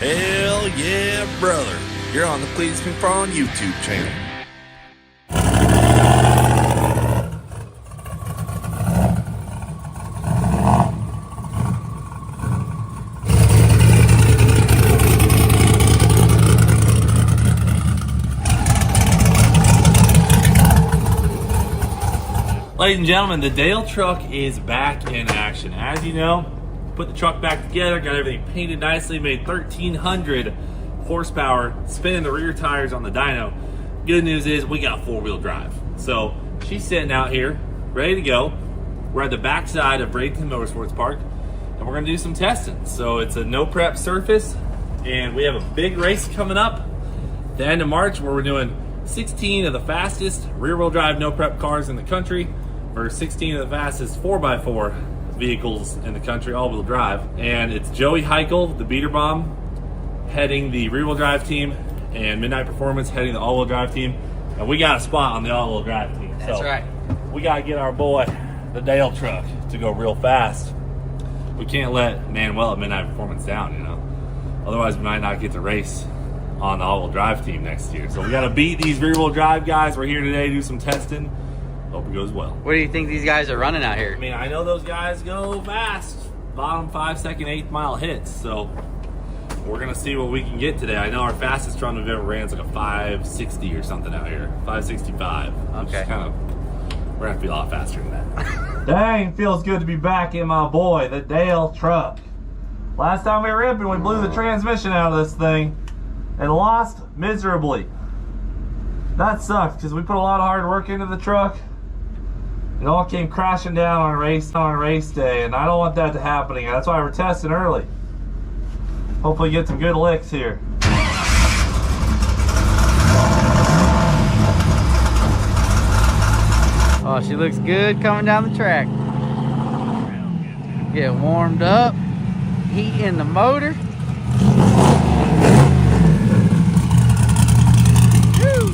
Hell yeah, brother. You're on the Cleetus McFarland YouTube channel. Ladies and gentlemen, the Dale truck is back in action. As you know, put the truck back together, got everything painted nicely, made 1,300 horsepower, spinning the rear tires on the dyno. Good news is we got four-wheel drive. So she's sitting out here, ready to go. We're at the backside of Bradenton Motorsports Park, and we're gonna do some testing. So it's a no prep surface, and we have a big race coming up the end of March where we're doing 16 of the fastest rear-wheel drive no prep cars in the country, or 16 of the fastest 4x4 vehicles in the country, all-wheel drive. And it's Joey Heichel, the beater bomb, heading the rear-wheel drive team, and Midnight Performance heading the all-wheel drive team. And we got a spot on the all-wheel drive team. That's right. We got to get our boy, the Dale truck, to go real fast. We can't let Manuel at Midnight Performance down, you know. Otherwise, we might not get to race on the all-wheel drive team next year. So we got to beat these rear-wheel drive guys. We're here today to do some testing. Hope it goes well. What do you think these guys are running out here? I mean, I know those guys go fast. Bottom 5-second, 8th-mile hits. So we're going to see what we can get today. I know our fastest run we've ever ran is like a 560 or something out here. 565. Okay. Kind of, we're going to have to be a lot faster than that. Dang, feels good to be back in my boy, the Dale truck. Last time we were ripping, we blew the transmission out of this thing and lost miserably. That sucked because we put a lot of hard work into the truck. It all came crashing down on race day, and I don't want that to happen again. That's why we're testing early. Hopefully get some good licks here. Oh, she looks good coming down the track. Get warmed up, heat in the motor. Woo.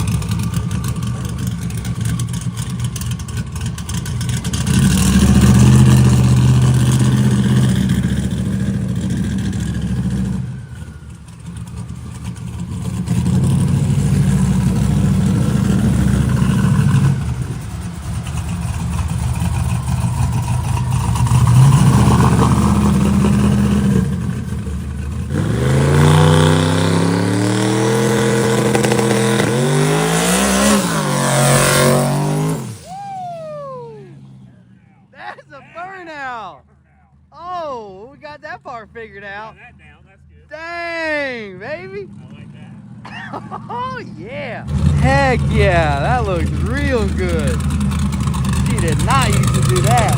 Oh, we got that part figured out. That down, that's good. Dang, baby. I like that. Oh, yeah. Heck yeah, that looks real good. She did not used to do that.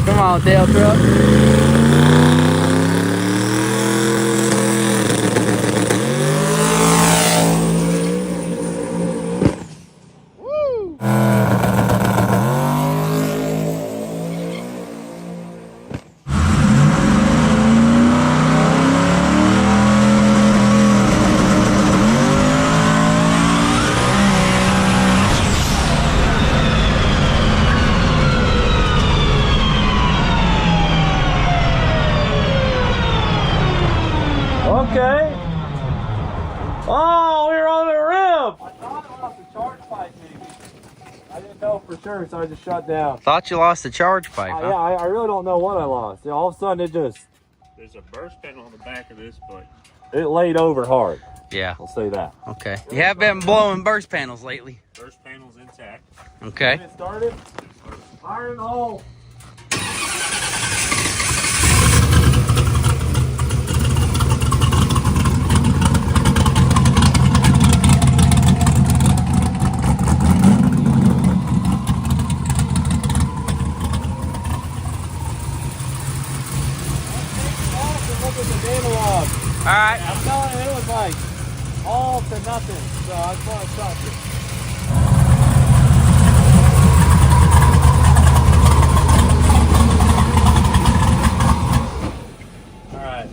Come on, Dale truck. Okay. Oh, we were on the rim. I thought I lost the charge pipe, maybe. I didn't know for sure, so I just shut down. Thought you lost the charge pipe, huh? Yeah, I really don't know what I lost. All of a sudden, it just... There's a burst panel on the back of this, but It laid over hard. Yeah. I'll say that. Okay. You have been blowing burst panels lately. burst panel's intact. Okay. Get it started. Fire in the hole. All right. I'm telling you, it was like all to nothing, so I just want to trust it. Alright.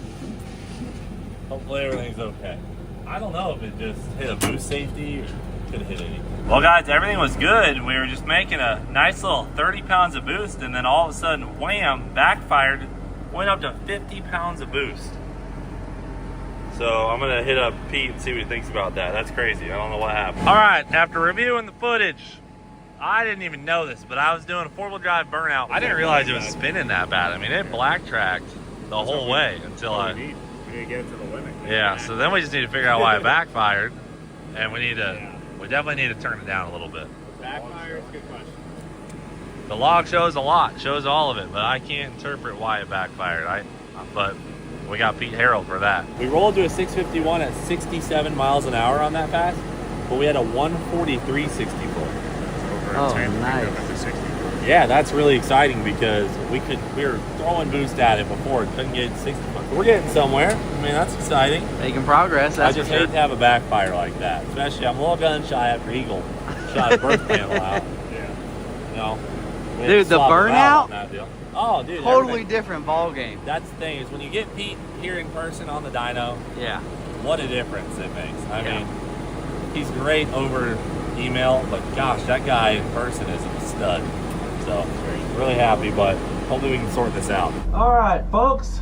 Hopefully everything's okay. I don't know if it just hit a boost safety or could have hit anything. Well guys, everything was good. We were just making a nice little 30 pounds of boost, and then all of a sudden, wham, backfired, went up to 50 pounds of boost. So I'm gonna hit up Pete and see what he thinks about that. That's crazy, I don't know what happened. All right, after reviewing the footage, I didn't even know this, but I was doing a 4-wheel drive burnout. I didn't realize it was spinning that bad. I mean, it black tracked the whole way until We need to get it to the limit. yeah, so then we just need to figure out why it backfired, and we definitely need to turn it down a little bit. Backfire is a good question. The log shows a lot, shows all of it, but I can't interpret why it backfired. But we got Pete Harrell for that. We rolled to a 651 at 67 miles an hour on that pass, but we had a 143 60 foot. Oh, nice. Yeah, that's really exciting because we were throwing boost at it before, couldn't get 60 foot. We're getting somewhere. I mean, that's exciting. Making progress, I that's just for sure. hate to have a backfire like that, especially I'm a little gun shy after Eagle shot a birth panel out. Yeah. You know, we had Dude, to the swap them out on burnout? that deal. Oh, dude, Totally everything. different ball game. That's the thing, is when you get Pete here in person on the dyno, Yeah. what a difference it makes. I Yeah. mean, he's great over email, but gosh, that guy in person is a stud. So, really happy, but hopefully we can sort this out. All right, folks.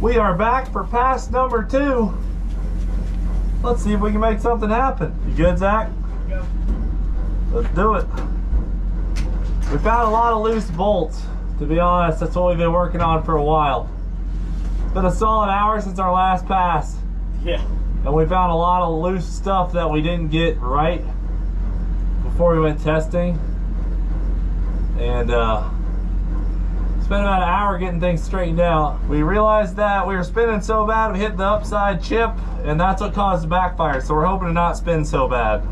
We are back for pass number 2. Let's see if we can make something happen. You good, Zach? Yeah. Let's do it. We found a lot of loose bolts. To be honest, that's what we've been working on for a while. It's been a solid hour since our last pass. Yeah. And we found a lot of loose stuff that we didn't get right before we went testing. And spent about an hour getting things straightened out. We realized that we were spinning so bad we hit the upside chip, and that's what caused the backfire. So we're hoping to not spin so bad.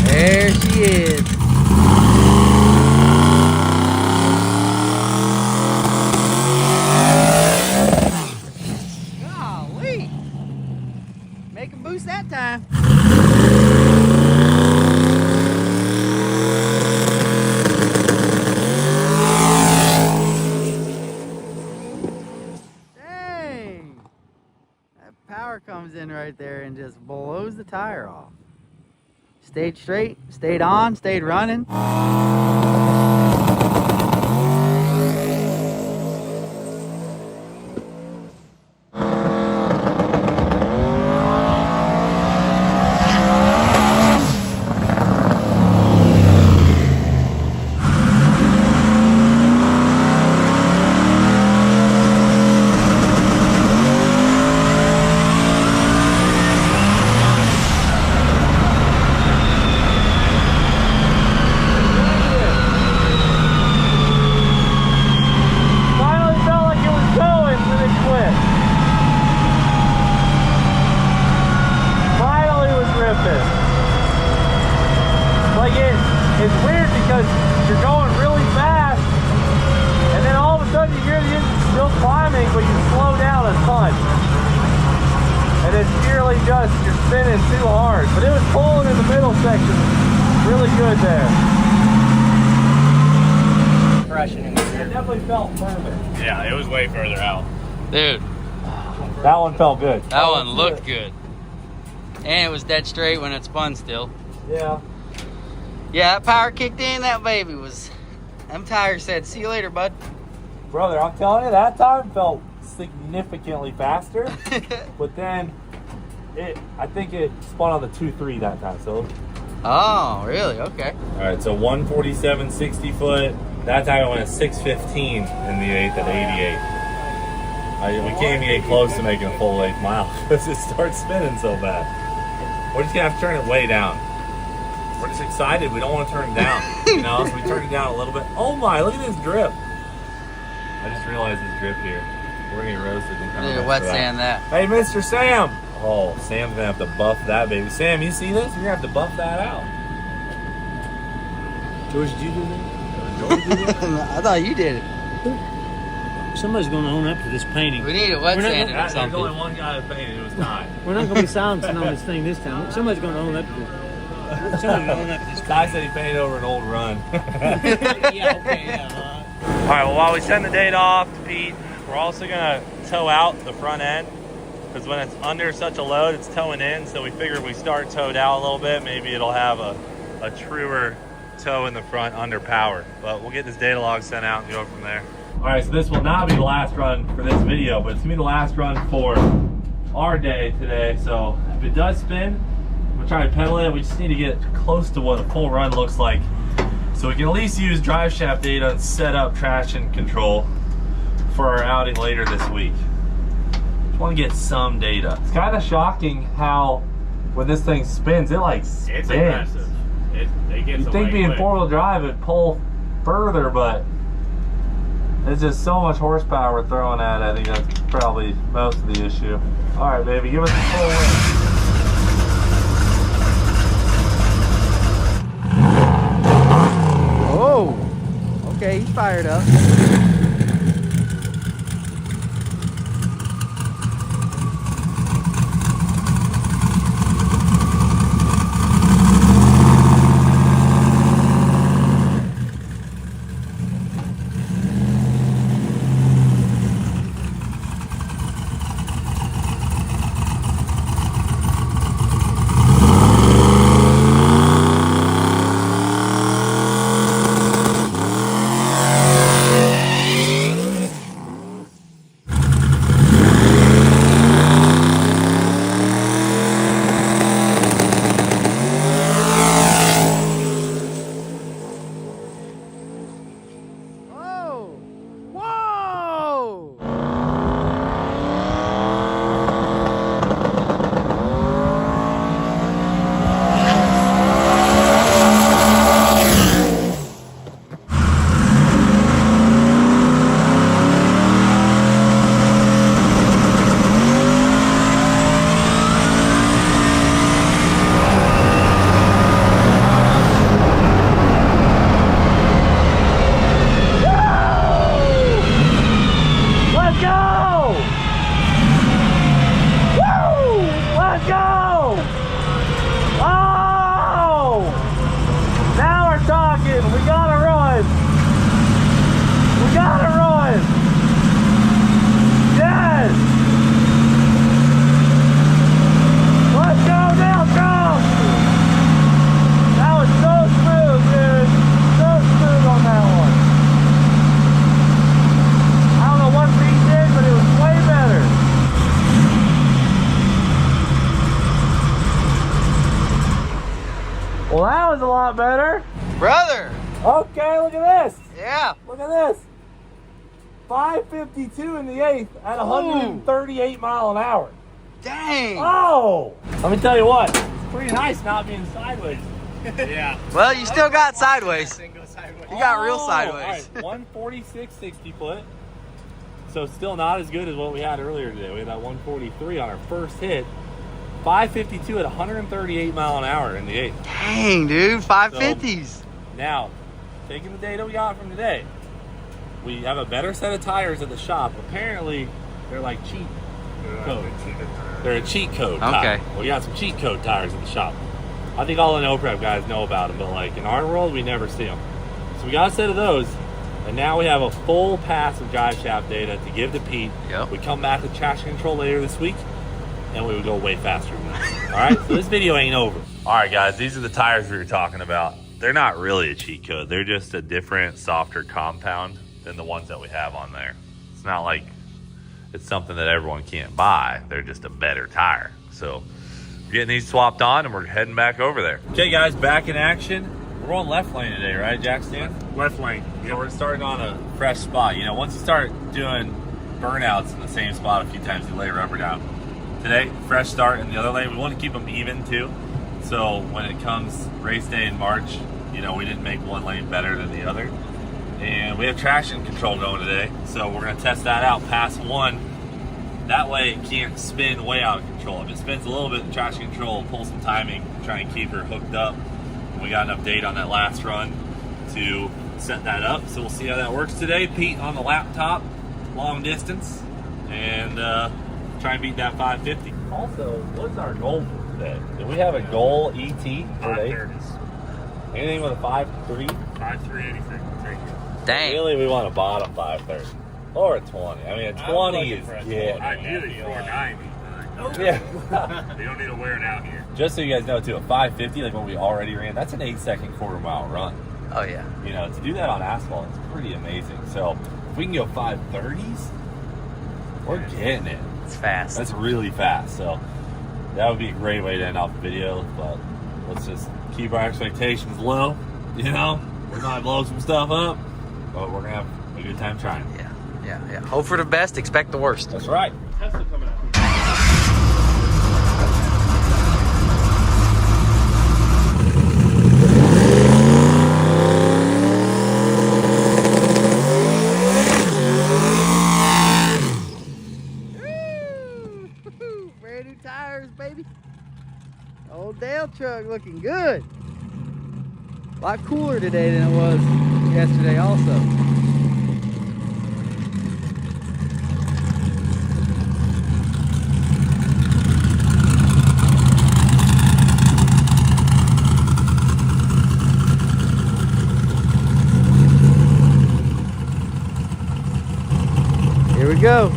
There she is. Golly. Make him boost that time. Dang. That power comes in right there and just blows the tire off. Stayed straight, stayed on, stayed running. Finally felt like it was going, and then it quit. Finally was ripping. Like it's weird because you're going really fast, and then all of a sudden you hear the engine still climbing, but you slow down a ton. And it's purely just you're spinning too hard. But it was pulling in the middle section really good there. It definitely felt perfect. Yeah, it was way further out. Dude, That one felt good. that one looked good. And it was dead straight when it spun still. Yeah. Yeah, that power kicked in, that baby was... Them tires said, see you later, bud. Brother, I'm telling you, that time felt significantly faster. But then, I think it spun on the 2.3 that time, so. Oh, really? Okay. All right, so 147 60 foot. That time I went at 615 in the 8th at 88. We can't even get close to making a full 8th mile because it starts spinning so bad. We're just gonna have to turn it way down. We're just excited. We don't want to turn it down. You know, so we turn it down a little bit. Oh my, look at this drip. I just realized this drip here. We're gonna get roasted. Need to wet sand that. Hey, Mr. Sam. Oh, Sam's gonna have to buff that baby. Sam, you see this? You're gonna have to buff that out. George, did you do that? I thought you did it. Somebody's going to own up to this painting. We need to wet We're not sand it or There's only something. one guy that painted it. It was Ty. We're not going to be silencing on this thing this time. Somebody's going to own up to it. Someone's going up this Ty said he painted over an old run. Yeah, okay, yeah. All right, well, while we send the data off to Pete, we're also gonna tow out the front end, because when it's under such a load, it's towing in. So we figured if we start towed out a little bit, maybe it'll have a truer tow in the front under power. But we'll get this data log sent out and go from there. All right, so this will not be the last run for this video, but it's gonna be the last run for our day today. So if it does spin, we'll try to pedal it. We just need to get close to what a full run looks like, so we can at least use drive shaft data and set up traction control for our outing later this week. Just want to get some data. It's kind of shocking how when this thing spins, it like spins. It's aggressive. It gets You'd think away being quick. four-wheel drive would pull further, but there's just so much horsepower we're throwing at it. I think that's probably most of the issue. All right, baby, give us a full win. Oh, okay, he's fired up. Well, that was a lot better. Brother! Okay, look at this. Yeah! Look at this. 552 in the 8th at 138 mile an hour. Dang! Oh! Let me tell you what, it's pretty nice not being sideways. Yeah. Well, you still got sideways. You got real All sideways. right, 146 60 foot. So still not as good as what we had earlier today. We had that 143 on our first hit. 552 at 138 mile an hour in the 8th. Dang, dude, 550s. Now, taking the data we got from today, we have a better set of tires at the shop. Apparently, they're like cheat code. They're a cheat code tire. Okay. Well, we got some cheat code tires at the shop. I think all the no prep guys know about them, but like in our world, we never see them. So we got a set of those, and now we have a full pass of drive shaft data to give to Pete. Yep. We come back with traction control later this week, and we would go way faster than that. All right, so this video ain't over. All right, guys, these are the tires we were talking about. They're not really a cheat code. They're just a different, softer compound than the ones that we have on there. It's not like it's something that everyone can't buy. They're just a better tire. So we're getting these swapped on, and we're heading back over there. Okay, guys, back in action. We're on left lane today, right, Jack Stan? Left lane. Yeah, we're starting on a fresh spot. You know, once you start doing burnouts in the same spot a few times, you lay rubber down. Today, fresh start in the other lane. We want to keep them even too. So when it comes race day in March, you know, we didn't make one lane better than the other. And we have traction control going today. So we're going to test that out past one. That way it can't spin way out of control. If it spins a little bit, the traction control will pull some timing, try and keep her hooked up. We got enough data on that last run to set that up. So we'll see how that works today. Pete on the laptop, long distance, and try and beat that 550. Also, what's our goal for birthday. Did we have a goal ET for the 530s. anything with a 5.3? 5.3 anything. Take it. Dang. Really, we want a bottom 5.30 or a 20. I mean, a 20 is yeah. Ideally 490. Yeah. You don't need to wear it out here. Just so you guys know, too, a 550, like what we already ran, that's an 8-second quarter-mile run. Oh yeah. You know, to do that on asphalt, it's pretty amazing. So if we can go 530s, we're getting it. It's fast. That's really fast. So that would be a great way to end off the video. But let's just keep our expectations low. You know, we're gonna blow some stuff up, but we're gonna have a good time trying. Yeah. Hope for the best, expect the worst. That's right. Tesla coming out. Brand new tires, baby. Old Dale truck looking good. A lot cooler today than it was yesterday also. Here we go.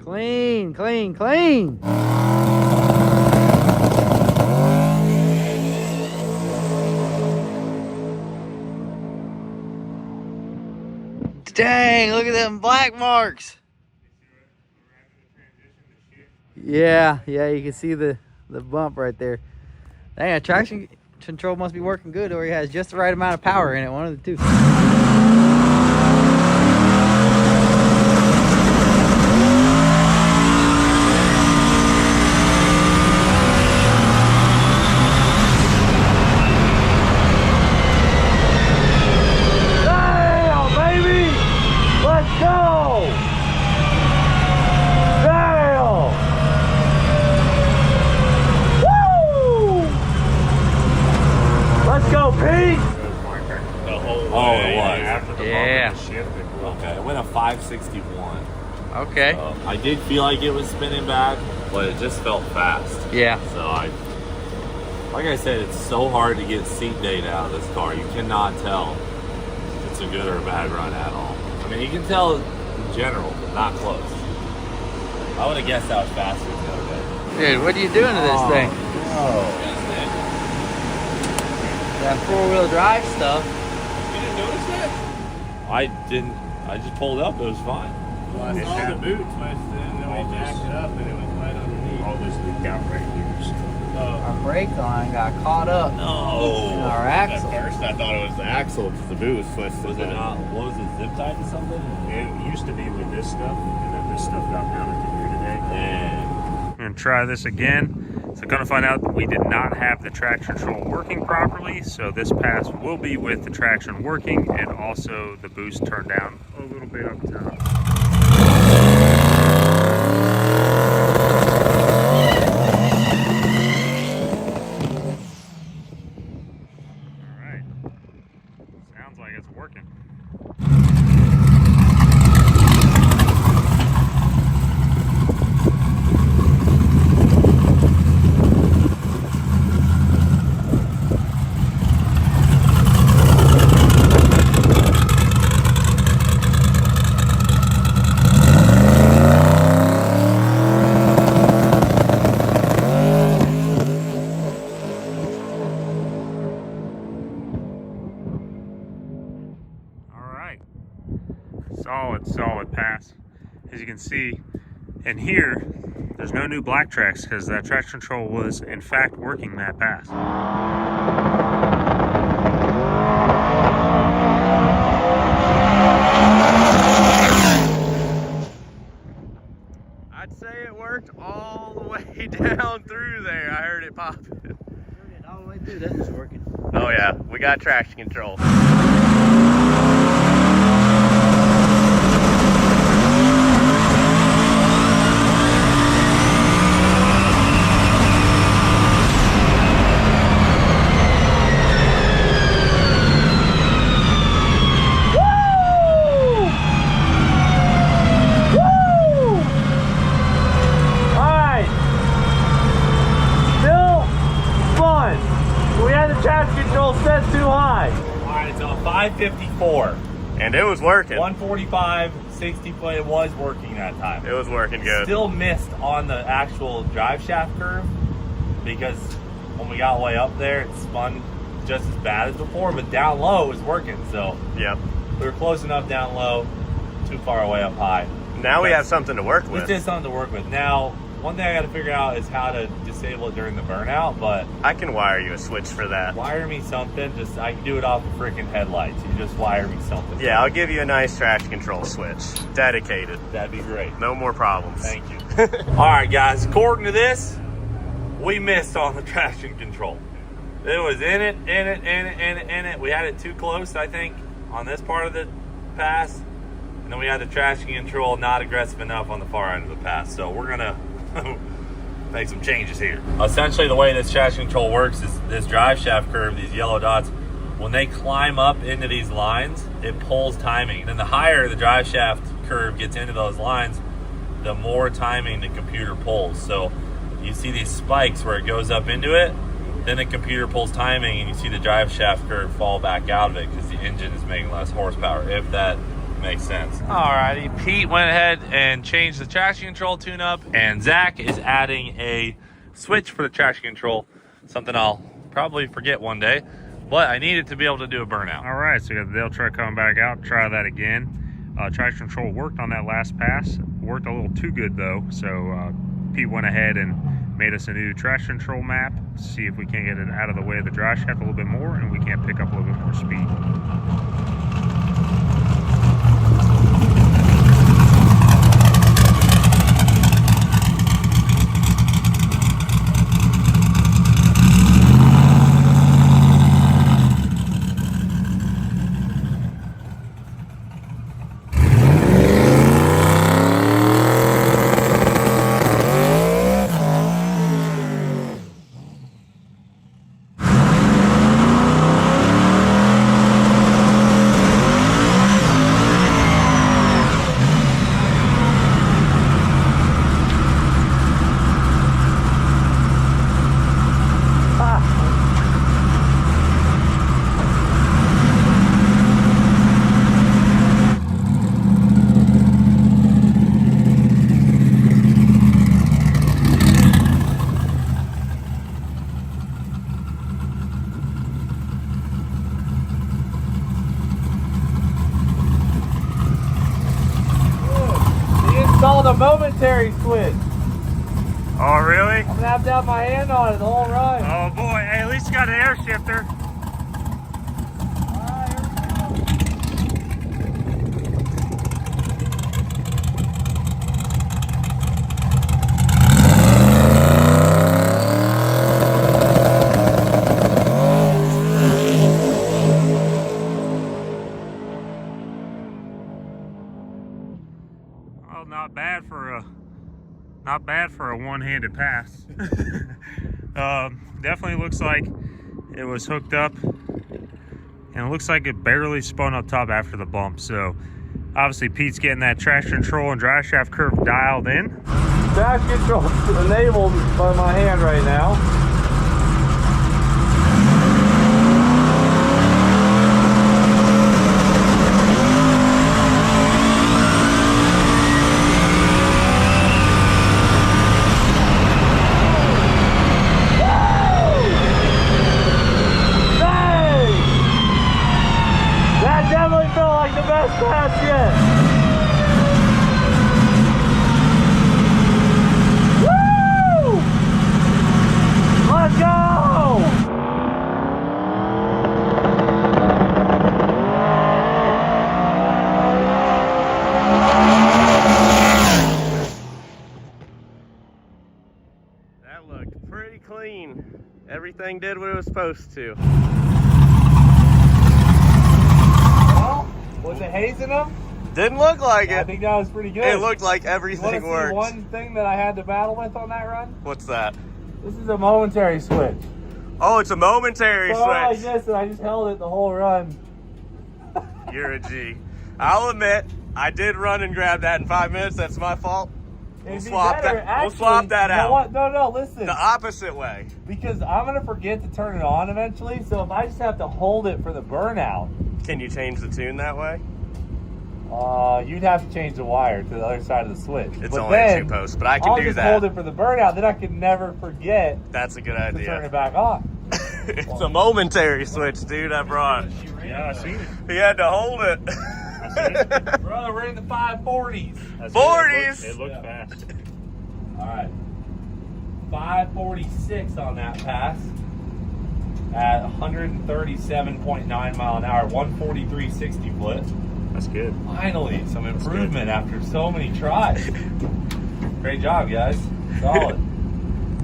Clean, clean, clean. Dang, look at them black marks. Yeah, you can see the bump right there. Dang, traction control must be working good, or he has just the right amount of power in it, one of the two. Damn, baby! Let's go! Damn! Woo! Let's go, Pete! The whole way. Oh, it was. After the Yeah. bump and shift, it blew. Okay, it went a 561. Okay. I did feel like it was spinning back, but it just felt fast. Yeah. So like I said, it's so hard to get seat data out of this car. You cannot tell if it's a good or a bad run at all. I mean, you can tell in general, but not close. I would have guessed that was faster the other day. Dude, what are you doing to this thing? Oh. That four-wheel drive stuff. You didn't notice that? I didn't. I just pulled up. It was fine. Well, I saw the boot twisted, and then we jacked it up, and it was right underneath. All this leaked out right here. Our brake line got caught up in No. our At axle. first, I thought it was the axle because the boot was twisted. Was it not? What was it? Zip tied to something? It used to be with this stuff, and then this stuff got mounted to here today. Yeah. I'm going to try this again. So going to find out that we did not have the traction control working properly. So this pass will be with the traction working and also the boost turned down a little bit up top. All right. Sounds like it's working. Solid pass. As you can see, and here, there's no new black tracks because that traction control was in fact working that pass. I'd say it worked all the way down through there. I heard it popping. All the way through, this is working. Oh yeah, we got traction control. about 554. And it was working. 145, 60 foot, it was working that time. It was working good. Still missed on the actual drive shaft curve because when we got way up there, it spun just as bad as before, but down low it was working. So yep, we were close enough down low, too far away up high. Now we have something to work with. It's just something to work with. Now, one thing I got to figure out is how to disable it during the burnout, but I can wire you a switch for that. Wire me something. Just I can do it off the freaking headlights. You just wire me something. Yeah, I'll give you a nice traction control switch. Dedicated. That'd be great. No more problems. Thank you. All right, guys. According to this, we missed on the traction control. It was in it. We had it too close, I think, on this part of the pass. And then we had the traction control not aggressive enough on the far end of the pass. So we're going to make some changes here. Essentially, the way this traction control works is this drive shaft curve, these yellow dots, when they climb up into these lines, it pulls timing. And then the higher the drive shaft curve gets into those lines, the more timing the computer pulls. So you see these spikes where it goes up into it, then the computer pulls timing, and you see the drive shaft curve fall back out of it because the engine is making less horsepower, if that makes sense. Alrighty, Pete went ahead and changed the traction control tune-up, and Zach is adding a switch for the traction control, something I'll probably forget one day, but I needed to be able to do a burnout. All right, so we got the Dale truck coming back out. Try that again. Traction control worked on that last pass. Worked a little too good though, so Pete went ahead and made us a new traction control map. See if we can get it out of the way of the drive shaft a little bit more, and we can pick up a little bit more speed. A momentary switch. Oh, really? I'm gonna have to have my hand on it the whole ride. Oh boy, hey, at least you got an air shifter. Not bad for a one-handed pass. Definitely looks like it was hooked up, and it looks like it barely spun up top after the bump. So obviously Pete's getting that traction control and drive shaft curve dialed in. Traction control enabled by my hand right now. Pass yet. Woo! Let's go! That looked pretty clean. Everything did what it was supposed to. Was it hazing them? Didn't look like it. I think that was pretty good. It looked like everything worked. One thing that I had to battle with on that run? What's that? This is a momentary switch. Oh, it's a momentary switch. Like this, and I just held it the whole run. You're a G. I'll admit, I did run and grab that in 5 minutes. That's my fault. We'll swap that. We'll swap that out. What? No, listen. The opposite way. Because I'm gonna forget to turn it on eventually. So if I just have to hold it for the burnout, Can you change the tune that way? you'd have to change the wire to the other side of the switch. It's but only then, a 2-post, but I can I'll do just that. hold it for the burnout. Then I can never forget That's a good to turn idea. it back on. It's a momentary switch, dude. I brought. Yeah, I seen it. He had to hold it. I seen it. Brother, we're in the 540s. That's 40s. It looked fast. All right. 546 on that pass at 137.9 mile an hour, 143.60 foot. That's good. Finally, some improvement after so many tries. Great job, guys. Solid.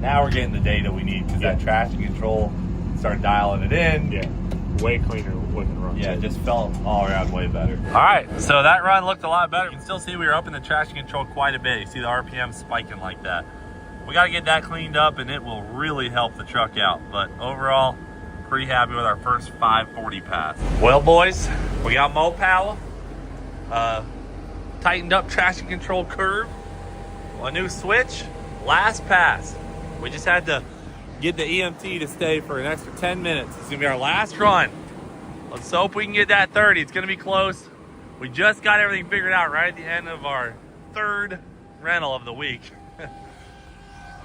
Now we're getting the data we need because that traction control started dialing it in. Yeah. Way cleaner looking run. Yeah, it just felt all around way better. All right, so that run looked a lot better. You can still see we were up in the traction control quite a bit. You see the RPM spiking like that. We got to get that cleaned up and it will really help the truck out. But overall, pretty happy with our first 540 pass. Well, boys, we got more power. Tightened up traction control curve. A new switch. Last pass. We just had to get the EMT to stay for an extra 10 minutes. It's gonna be our last run. Let's hope we can get that 30. It's gonna be close. We just got everything figured out right at the end of our third rental of the week.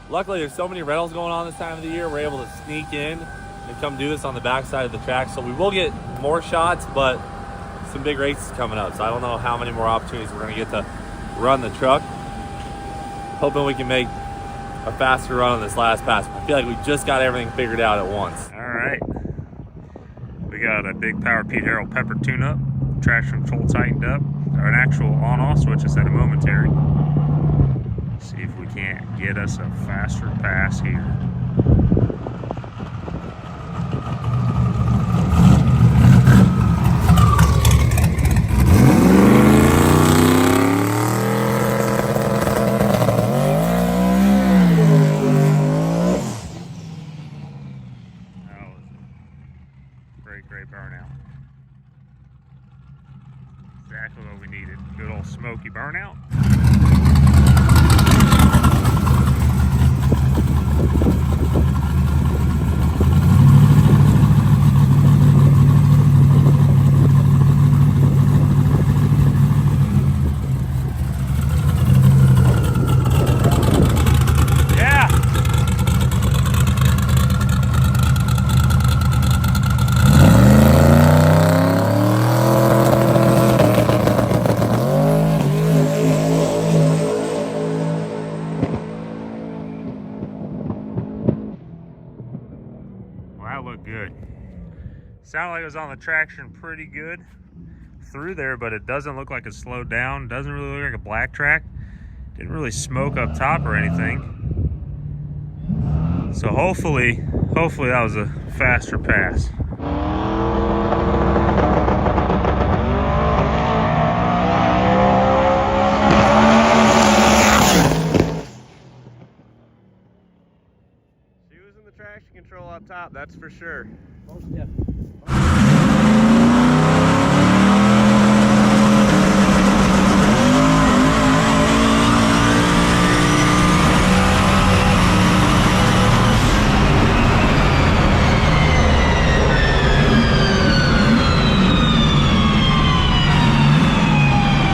Luckily, there's so many rentals going on this time of the year, we're able to sneak in and come do this on the backside of the track. So we will get more shots, but some big races coming up. So I don't know how many more opportunities we're gonna get to run the truck. Hoping we can make a faster run on this last pass. I feel like we just got everything figured out at once. All right. We got a big power Pete Harrell pepper tune-up, traction control tightened up, or an actual on-off switch instead of momentary. See if we can't get us a faster pass here. Great burnout. Exactly what we needed. Good old smoky burnout. That looked good. Sounded like it was on the traction pretty good through there, but it doesn't look like it slowed down. Doesn't really look like a black track. Didn't really smoke up top or anything. So hopefully that was a faster pass. Traction control up top, that's for sure. Most definitely.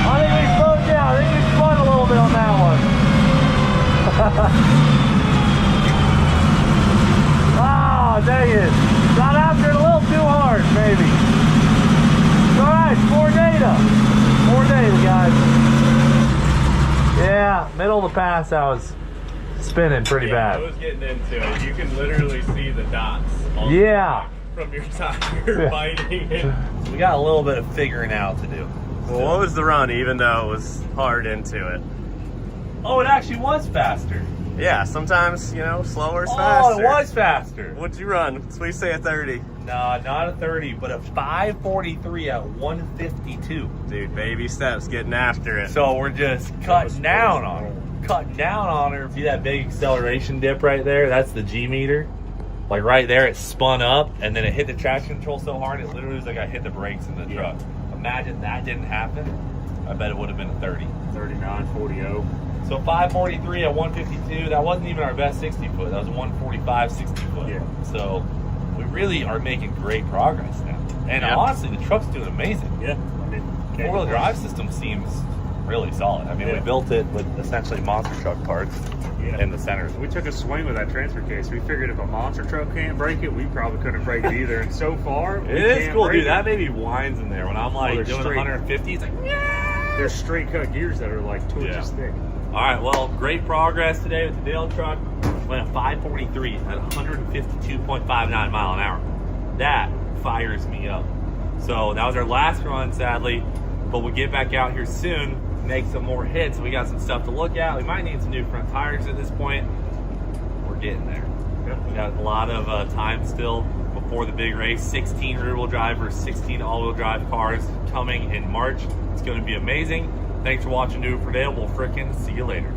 I think we slowed down. I think we spun a little bit on that one. Oh, dang it. Got after it a little too hard, maybe. All right, more data. More data, guys. Yeah, middle of the pass, I was spinning pretty bad. I was getting into it. You can literally see the dots. Yeah. From your tire biting it. So we got a little bit of figuring out to do. Well, what was the run, even though it was hard into it? Oh, it actually was faster. Yeah, sometimes, you know, slower is faster. Oh, it was faster. What'd you run? Please say a 30. No, not a 30, but a 543 at 152. Dude, baby steps, getting after it. So we're just cutting down on her. Cutting down on her. See that big acceleration dip right there? That's the G meter. Like right there, it spun up, and then it hit the traction control so hard, it literally was like I hit the brakes in the truck. imagine that didn't happen, I bet it would have been a 30. 39.40. So 543 at 152, that wasn't even our best 60 foot. That was a 145 60 foot. Yeah. So we really are making great progress now. And Yeah. honestly, the truck's doing amazing. Yeah. I mean, Four-wheel drive system seems really solid. I mean, we built it with essentially monster truck parts in the center. We took a swing with that transfer case. We figured if a monster truck can't break it, we probably couldn't break it either. And so far, It is cool, dude. That baby whines in there. When I'm like they're doing straight. 150, it's like, yeah. There's straight cut gears that are like 2 inches thick. All right, well, great progress today with the Dale truck. Went at 543 at 152.59 mile an hour. That fires me up. So that was our last run, sadly, but we'll get back out here soon, make some more hits. We got some stuff to look at. We might need some new front tires at this point. We're getting there. We got a lot of time still before the big race. 16 rear-wheel drive or 16 all-wheel drive cars coming in March. It's going to be amazing. Thanks for watching Do It for Dale. We'll frickin' see you later.